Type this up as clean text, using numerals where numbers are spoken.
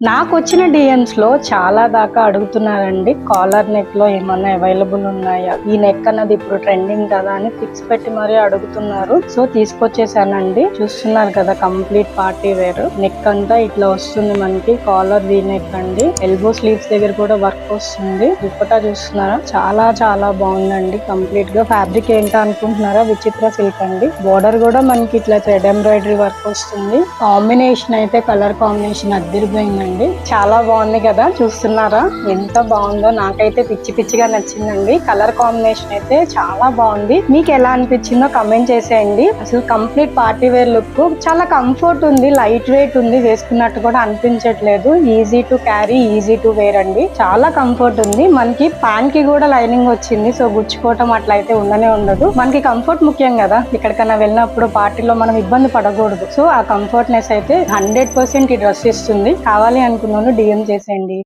నాకు వచ్చిన డిఎమ్స్ లో చాలా దాకా అడుగుతున్నారండి. కాలర్ నెక్ లో ఏమన్నా అవైలబుల్ ఉన్నాయా, ఈ నెక్ అన్నది ఇప్పుడు ట్రెండింగ్ కదా అని ఫిక్స్ పెట్టి మరీ అడుగుతున్నారు. సో తీసుకొచ్చేసానండి. చూస్తున్నారు కదా, కంప్లీట్ పార్టీ వేర్. నెక్ అంతా ఇట్లా వస్తుంది మనకి. కాలర్ వీ నెక్ అండి. ఎల్బో స్లీవ్స్ దగ్గర కూడా వర్క్ వస్తుంది. దుపట్టా చూస్తున్నారా, చాలా చాలా బాగుందండి. కంప్లీట్ గా ఫ్యాబ్రిక్ ఏంటో అనుకుంటున్నారా, విచిత్ర సిల్క్ అండి. బోర్డర్ కూడా మనకి ఇట్లా థ్రెడ్ ఎంబ్రాయిడరీ వర్క్ వస్తుంది. కాంబినేషన్ అయితే కలర్ కాంబినేషన్ అద్దరిపోయిందండి. చాలా బాగుంది కదా, చూస్తున్నారా ఎంత బాగుందో. నాకైతే పిచ్చి పిచ్చిగా నచ్చిందండి. కలర్ కాంబినేషన్ అయితే చాలా బాగుంది. మీకు ఎలా అనిపించిందో కమెంట్ చేసేయండి. అసలు కంప్లీట్ పార్టీ వేర్ లుక్, చాలా కంఫర్ట్ ఉంది, లైట్ వెయిట్ ఉంది, వేసుకున్నట్టు కూడా అనిపించట్లేదు. Easy to carry, easy to wear అండి. చాలా కంఫర్ట్ ఉంది. మనకి ప్యాంట్ కి కూడా లైనింగ్ వచ్చింది. సో గుచ్చుకోవటం అట్లా అయితే ఉండనే ఉండదు. మనకి కంఫర్ట్ ముఖ్యం కదా, ఎక్కడికైనా వెళ్ళినప్పుడు పార్టీలో మనం ఇబ్బంది పడకూడదు. సో ఆ కంఫర్ట్నెస్ అయితే 100% ఈ డ్రెస్ ఇస్తుంది. కావాలి అనుకున్నాను, డిఎం చేసేయండి.